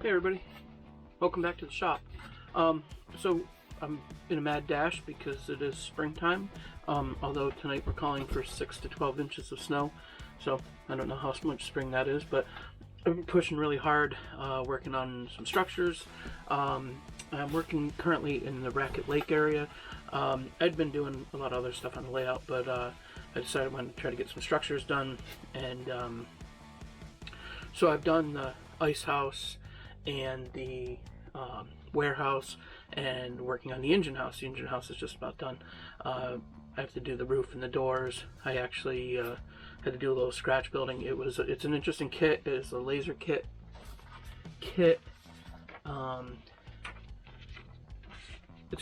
Hey everybody, welcome back to the shop. So I'm in a mad dash because it is springtime, although tonight we're calling for 6 to 12 inches of snow, so I don't know how much spring that is, but I've been pushing really hard, working on some structures. I'm working currently in the Racket Lake area. I'd been doing a lot of other stuff on the layout, but I decided I wanted to try to get some structures done, and so I've done the ice house and the warehouse, and working on the engine house. The engine house is just about done. I have to do the roof and the doors. I actually had to do a little scratch building. It's an interesting kit. It is a laser kit. It's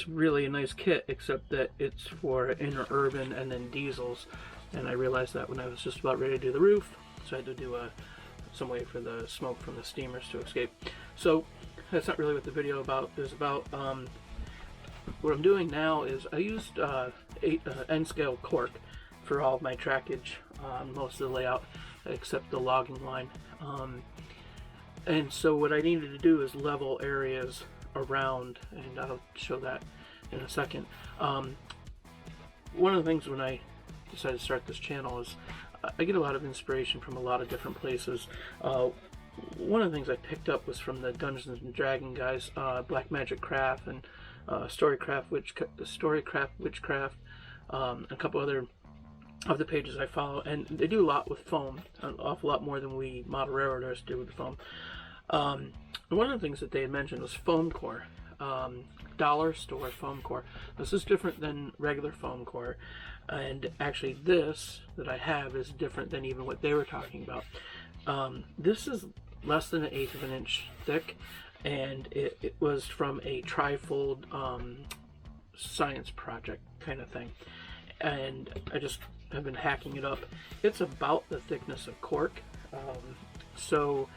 really a nice kit, except that it's for interurban and then diesels. And I realized that when I was just about ready to do the roof, so I had to do some way for the smoke from the steamers to escape. So that's not really what the video is about. What I'm doing now is I used N-scale cork for all of my trackage on most of the layout except the logging line. And so what I needed to do is level areas around, and I'll show that in a second. One of the things when I decided to start this channel is I get a lot of inspiration from a lot of different places. One of the things I picked up was from the Dungeons and Dragons guys, Black Magic Craft and Storycraft Witchcraft, a couple other of the pages I follow, and they do a lot with foam, an awful lot more than we model railroaders do with foam. One of the things that they had mentioned was Foamcore, dollar store Foamcore. This is different than regular Foamcore, and actually this that I have is different than even what they were talking about. This is less than 1/8 of an inch thick, and it was from a trifold science project kind of thing, and I just have been hacking it up. It's about the thickness of cork, so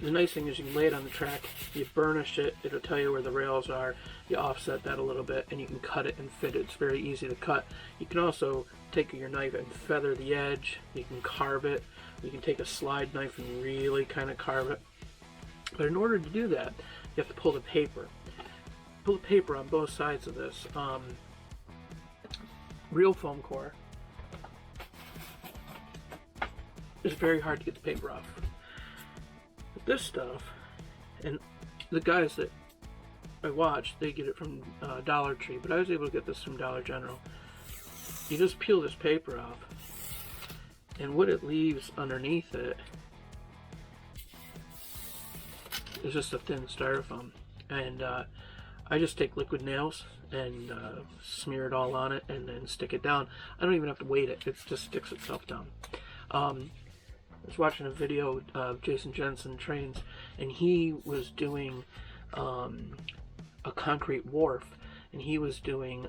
the nice thing is you can lay it on the track, you burnish it, it'll tell you where the rails are, you offset that a little bit, and you can cut it and fit it. It's very easy to cut. You can also take your knife and feather the edge, you can carve it, you can take a slide knife and really kind of carve it. But in order to do that, you have to pull the paper. Pull the paper on both sides of this. Real foam core, it's very hard to get the paper off. But this stuff, and the guys that I watched, they get it from Dollar Tree, but I was able to get this from Dollar General. You just peel this paper off, and what it leaves underneath it is just a thin styrofoam. And I just take liquid nails and smear it all on it and then stick it down. I don't even have to weight it, it just sticks itself down. I was watching a video of Jason Jensen Trains, and he was doing a concrete wharf, and he was doing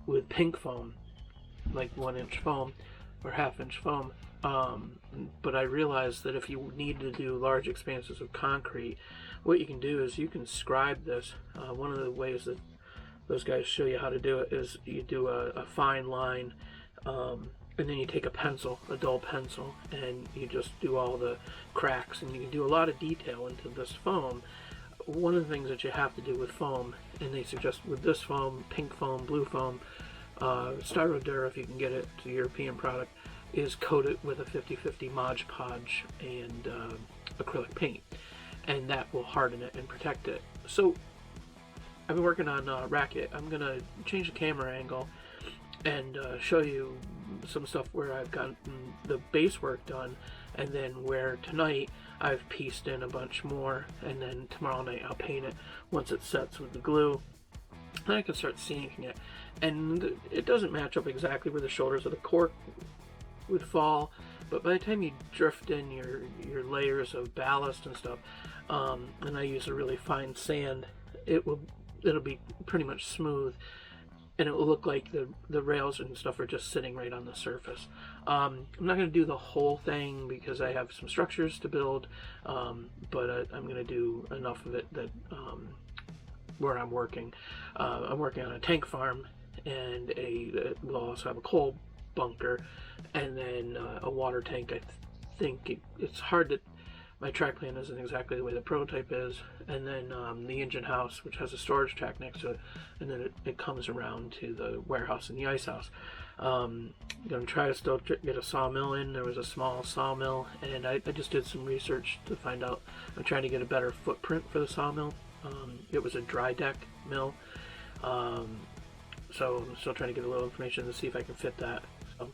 with pink foam, like 1-inch foam or 1/2-inch foam. But I realized that if you need to do large expanses of concrete, what you can do is you can scribe this. One of the ways that those guys show you how to do it is you do a fine line, and then you take a pencil, a dull pencil, and you just do all the cracks, and you can do a lot of detail into this foam. One of the things that you have to do with foam, and they suggest with this foam, pink foam, blue foam, Styrodur, if you can get it, it's a European product, is coat it with a 50/50 Mod Podge and acrylic paint, and that will harden it and protect it. So I've been working on Racket. I'm going to change the camera angle and show you some stuff where I've gotten the base work done, and then where tonight I've pieced in a bunch more, and then tomorrow night I'll paint it once it sets with the glue. Then I can start seeing it, and it doesn't match up exactly where the shoulders of the cork would fall, but by the time you drift in your layers of ballast and stuff, and I use a really fine sand, it'll be pretty much smooth, and it will look like the rails and stuff are just sitting right on the surface. I'm not going to do the whole thing because I have some structures to build, but I'm going to do enough of it that where I'm working. I'm working on a tank farm, and we'll also have a coal bunker, and then a water tank. I think it's hard to my track plan isn't exactly the way the prototype is, and then the engine house, which has a storage track next to it, and then it comes around to the warehouse and the ice house. I'm going to try to still get a sawmill in. There was a small sawmill, and I just did some research to find out. I'm trying to get a better footprint for the sawmill. It was a dry deck mill, so I'm still trying to get a little information to see if I can fit that. So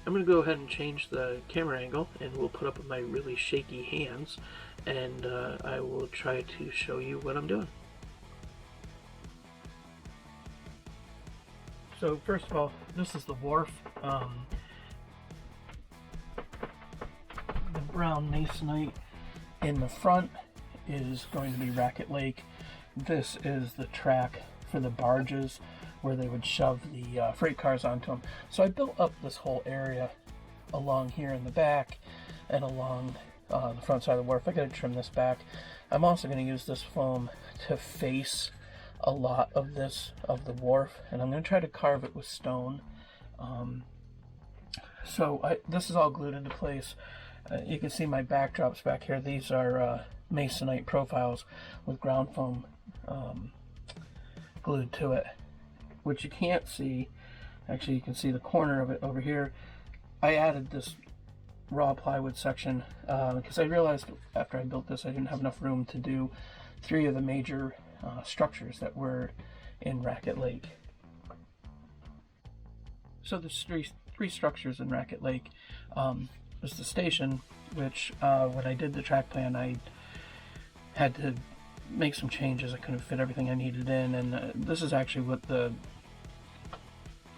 I'm going to go ahead and change the camera angle, and we'll put up my really shaky hands, and I will try to show you what I'm doing. So first of all, this is the wharf. The brown masonite in the front is going to be Racket Lake. This is the track for the barges where they would shove the freight cars onto them. So I built up this whole area along here in the back and along the front side of the wharf. I gotta trim this back. I'm also going to use this foam to face a lot of the wharf, and I'm going to try to carve it with stone. This is all glued into place. You can see my backdrops back here. These are masonite profiles with ground foam glued to it, which you can't see. Actually, you can see the corner of it over here. I added this raw plywood section because I realized after I built this I didn't have enough room to do 3 of the major structures that were in Racket Lake. So there's three structures in Racket Lake. There's the station, which when I did the track plan I had to make some changes. I couldn't fit everything I needed in, and this is actually what the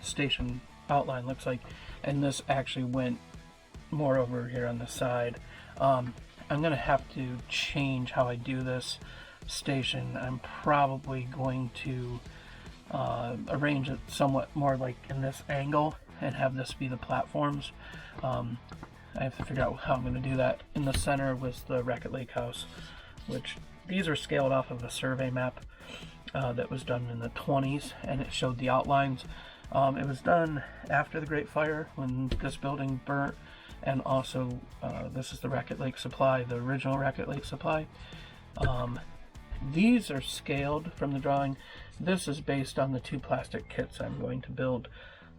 station outline looks like, and this actually went more over here on the side. I'm gonna have to change how I do this station. I'm probably going to arrange it somewhat more like in this angle and have this be the platforms. I have to figure out how I'm going to do that. In the center was the Racket Lake house, which these are scaled off of a survey map that was done in the 20s, and it showed the outlines. It was done after the Great Fire when this building burnt, and also this is the Racket Lake Supply, the original Racket Lake Supply. These are scaled from the drawing. This is based on the 2 plastic kits I'm going to build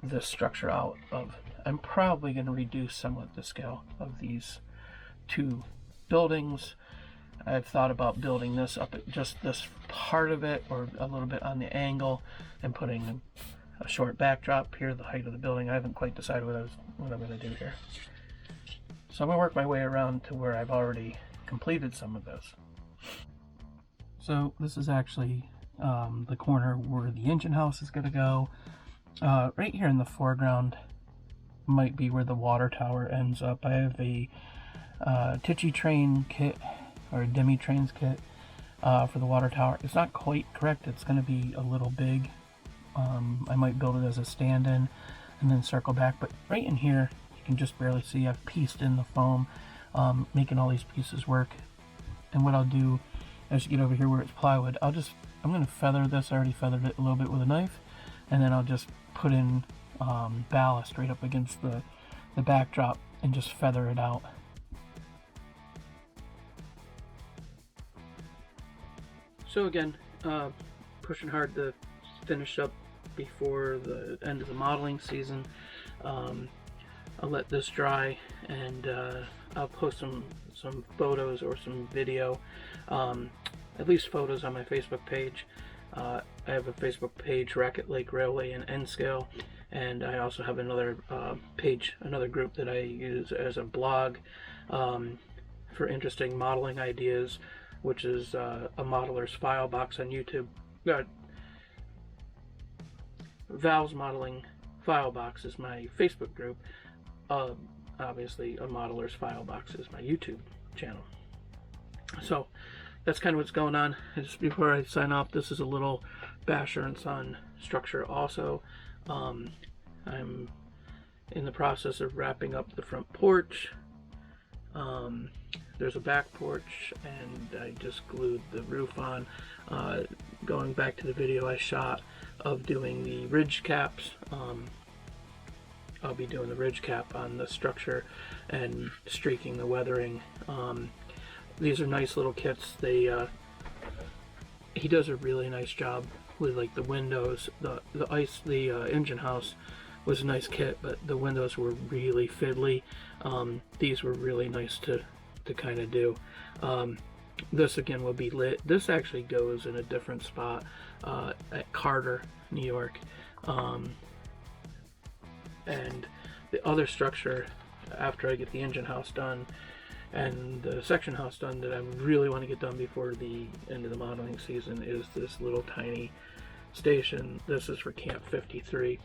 this structure out of. I'm probably going to reduce somewhat the scale of these 2 buildings. I've thought about building this up at just this part of it, or a little bit on the angle, and putting a short backdrop here, the height of the building. I haven't quite decided what I'm going to do here. So I'm going to work my way around to where I've already completed some of this. So this is actually the corner where the engine house is going to go. Right here in the foreground might be where the water tower ends up. I have a Tichy train kit, or a Demi trains kit for the water tower. It's not quite correct. It's going to be a little big. I might build it as a stand-in and then circle back. But right in here, you can just barely see I've pieced in the foam, making all these pieces work. And what I'll do as you get over here where it's plywood, I'm going to feather this. I already feathered it a little bit with a knife, and then I'll just put in ballast right up against the backdrop and just feather it out. So again, pushing hard to finish up before the end of the modeling season. I'll let this dry, and I'll post some photos or some video, at least photos, on my Facebook page. I have a Facebook page, Racket Lake Railway in N-Scale, and I also have another page, another group that I use as a blog for interesting modeling ideas, which is a modeler's file box on YouTube. Val's Modeling File Box is my Facebook group. Obviously, a modeler's file box is my YouTube channel. So that's kind of what's going on. Just before I sign off, this is a little Basher and Son structure also. I'm in the process of wrapping up the front porch. There's a back porch, and I just glued the roof on. Going back to the video I shot of doing the ridge caps, I'll be doing the ridge cap on the structure and streaking the weathering. these are nice little kits. They he does a really nice job with like the windows. The engine house was a nice kit, but the windows were really fiddly. These were really nice to kind of do. This again will be lit. This actually goes in a different spot at Carter, New York. And the other structure, after I get the engine house done and the section house done, that I really want to get done before the end of the modeling season, is this little tiny station. This is for Camp 53.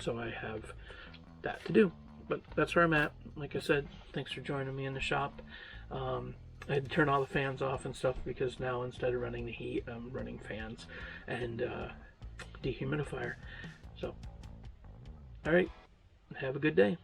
So I have that to do. But that's where I'm at. Like I said, thanks for joining me in the shop. I had to turn all the fans off and stuff because now instead of running the heat, I'm running fans and dehumidifier. So, alright, have a good day.